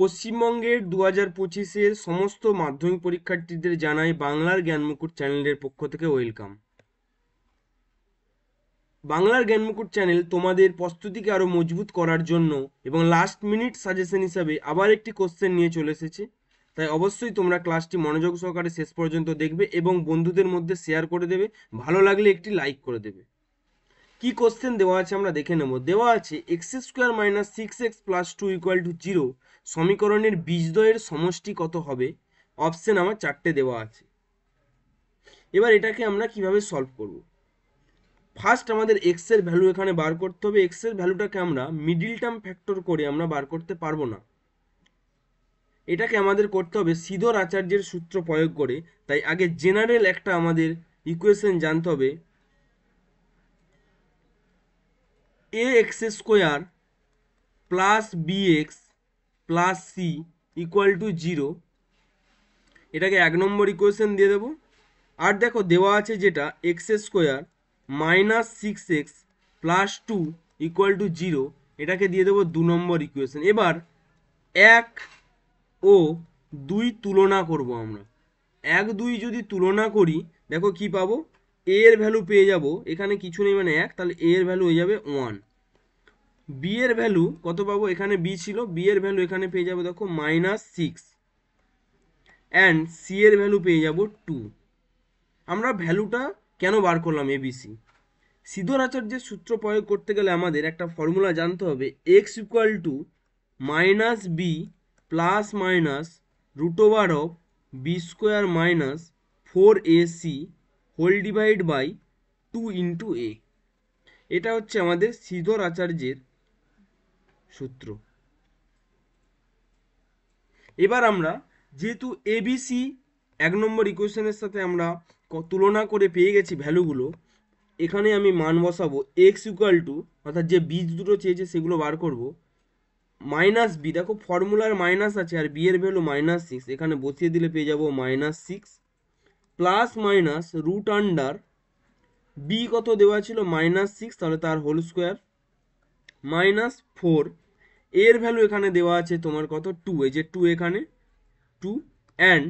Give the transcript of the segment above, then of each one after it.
পশ্চিমবঙ্গের 2025-এর সমস্ত মাধ্যমিক পরীক্ষার্থীদের জানাই বাংলার জ্ঞানমুকুট চ্যানেলের পক্ষ থেকে ওয়েলকাম। বাংলার জ্ঞানমুকুট চ্যানেল তোমাদের প্রস্তুতিকে আরো মজবুত করার জন্য এবং লাস্ট মিনিট সাজেশন হিসাবে আবার একটি কোশ্চেন নিয়ে চলে এসেছে। তাই অবশ্যই তোমরা ক্লাসটি মনোযোগ সহকারে শেষ পর্যন্ত দেখবে এবং বন্ধুদের মধ্যে শেয়ার করে দেবে। ভালো লাগলে একটি লাইক করে দেবে। কি কোশ্চেন দেওয়া আছে আমরা দেখে নেব। দেওয়া আছে x² - 6x + 2 = 0 সমীকরণের বীজদ্বয়ের সমষ্টি কত হবে। অপশন আমার 4টে দেওয়া আছে। এবার এটাকে আমরা কিভাবে সলভ করব। ফার্স্ট আমাদের x এর ভ্যালু এখানে বার করতে হবে। x এর ভ্যালুটাকে আমরা মিডল টার্ম ফ্যাক্টর করে আমরা বার করতে পারবো না। এটাকে আমাদের করতে হবে সিধর আচার্যের সূত্র প্রয়োগ করে। তাই আগে জেনারেল একটা আমাদের ইকুয়েশন জানতে হবে। ax² plus bx plus c equal to 0। এটাকে 1 নম্বর ইকুয়েশন দিয়ে দেবো। আর দেখো দেওয়া আছে যেটা x² minus 6x plus 2 equal to 0, এটাকে দিয়ে দেবো 2 নম্বর ইকুয়েশন। এবার 1 ও 2 তুলনা করব আমরা। 1 2 যদি তুলনা করি দেখো কি পাবো। a এর ভ্যালু পেয়ে যাব, এখানে কিছু নেই মানে 1, তাহলে a এর ভ্যালু হয়ে যাবে 1। b এর ভ্যালু কত পাবো, এখানে b ছিল, b এর ভ্যালু এখানে পেয়ে যাবো দেখো -6 অ্যান্ড c এর ভ্যালু পেয়ে যাব 2। আমরা ভ্যালুটা কেন বার করলাম এবিসি। সিধর আচার্যের সূত্র প্রয়োগ করতে গেলে আমাদের একটা ফর্মুলা জানতে হবে। x = -b plus minus √of b² - 4ac whole divide by 2 × a। এটা হচ্ছে আমাদের সিধর আচার্যের সূত্র। এবার আমরা যেহেতু এবিসি 1 নম্বর ইকুয়েশনের সাথে আমরা তুলনা করে পেয়ে গেছি ভ্যালুগুলো, এখানে আমি মান বসাবো। x = অর্থাৎ যে বীজ দুটো চেয়েছে সেগুলো বার করব। -b, দেখো ফর্মুলার মাইনাস আছে আর বি এর ভ্যালু -6, এখানে বসিয়ে দিলে পেয়ে যাব -6 plus minus root under b কত দেওয়া ছিল -6, তাহলে তার হোল স্কোয়ার -4। এর ভ্যালু এখানে দেওয়া আছে তোমার কত 2, এই যে 2 এখানে 2 অ্যান্ড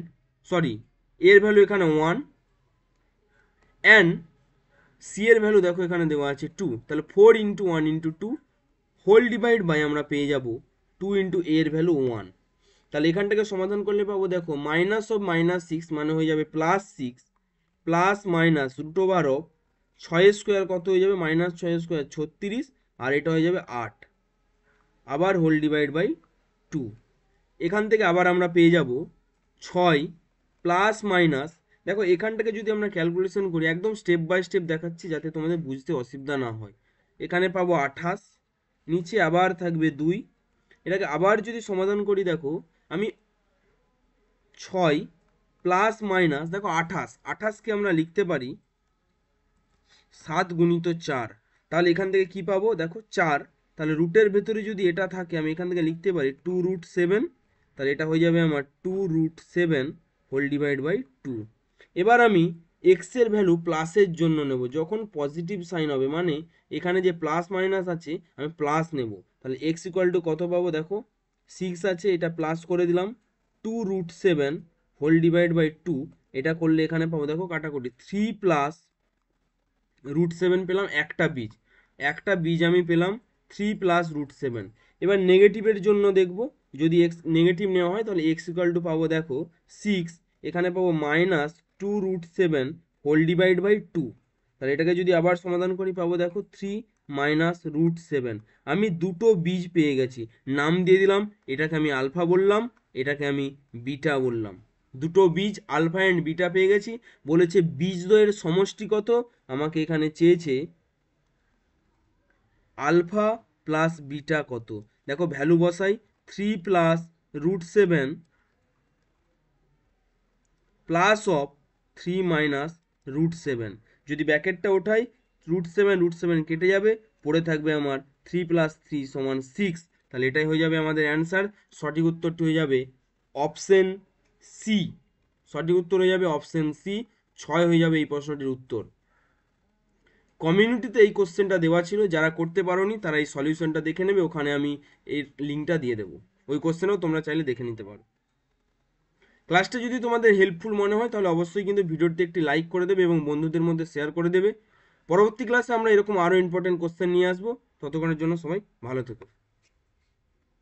সরি এর ভ্যালু এখানে 1 অ্যান্ড সি এর ভ্যালু দেখো এখানে দেওয়া আছে 2, তাহলে 4 × 1 × 2 হোল ডিভাইড বাই আমরা পেয়ে যাব 2 × a এর ভ্যালু 1। তাহলে এখানটাকে সমাধান করলে পাবো দেখো -6 মানে হয়ে যাবে +6 প্লাস মাইনাস √of 6² কত হয়ে যাবে -6² 36, আর এটা হয়ে যাবে 8, আবার হোল ডিভাইড বাই 2। এখান থেকে আবার আমরা পেয়ে যাব 6 প্লাস মাইনাস, দেখো এখানটাকে যদি আমরা ক্যালকুলেশন করি একদম স্টেপ বাই স্টেপ দেখাচ্ছি যাতে তোমাদের বুঝতে অসুবিধা না হয়। এখানে পাবো 28, নিচে আবার থাকবে 2। এটাকে আবার যদি সমাধান করি দেখো আমি 6 প্লাস মাইনাস দেখো 28কে আমরা লিখতে পারি 7 × 4, তাহলে এখান থেকে কি পাবো দেখো 4, তাহলে রুটের ভেতরে যদি এটা থাকে আমি এখান থেকে লিখতে পারি 2√7, তাহলে এটা হয়ে যাবে আমার 2√7 হোল ডিভাইড বাই 2। এবার আমি x এর ভ্যালু প্লাসের জন্য নেব, যখন পজিটিভ সাইন হবে মানে এখানে যে প্লাস মাইনাস আছে আমি প্লাস নেব। তাহলে x = কত পাবো দেখো 6 আছে, এটা প্লাস করে দিলাম 2√7 হোল ডিভাইড বাই 2। এটা করলে এখানে পাবো দেখো কাটাকুটি 3 প্লাস √7 পেলাম, একটা বীজ আমি পেলাম 3 প্লাস √7। এবার নেগেটিভের জন্য দেখব, যদি x নেগেটিভ নেওয়া হয় তাহলে x = পাবো দেখো 6, এখানে পাবো -2√7 হোল ডিভাইড বাই 2। তাহলে এটাকে যদি আবার সমাধান করি পাবো দেখো 3 √7। আমি দুটো বীজ পেয়ে গেছি, নাম দিয়ে দিলাম, এটাকে আমি আলফা বললাম, এটাকে আমি বিটা বললাম। দুটো বীজ আলফা অ্যান্ড বিটা পেয়ে গেছি। বলেছে বীজদ্বয়ের সমষ্টি কত, আমাকে এখানে চেয়েছে আলফা প্লাস বিটা কত। দেখো ভ্যালু বসাই 3 প্লাস √7 প্লাস অফ 3 মাইনাস √7। যদি ব্যাকেটটা ওঠাই √7 কেটে যাবে, পড়ে থাকবে আমার 3 + 3 = 6। তাহলে এটাই হয়ে যাবে আমাদের অ্যান্সার। সঠিক উত্তরটি হয়ে যাবে অপশন সি। সঠিক উত্তর হয়ে যাবে অপশন সি, 6 হয়ে যাবে এই প্রশ্নটির উত্তর। কমিউনিটিতে এই কোশ্চেনটা দেওয়া ছিল, যারা করতে পারোনি তারা এই সলিউশনটা দেখে নেবে, ওখানে আমি এর লিঙ্কটা দিয়ে দেবো। ওই কোশ্চেনেও তোমরা চাইলে দেখে নিতে পারো। ক্লাসটা যদি তোমাদের হেল্পফুল মনে হয় তাহলে অবশ্যই কিন্তু ভিডিওতে একটি লাইক করে দেবে এবং বন্ধুদের মধ্যে শেয়ার করে দেবে। পরবর্তী ক্লাসে আমরা এরকম আরও ইম্পর্টেন্ট কোশ্চেন নিয়ে আসবো। ততক্ষণের জন্য সবাই ভালো থেকো।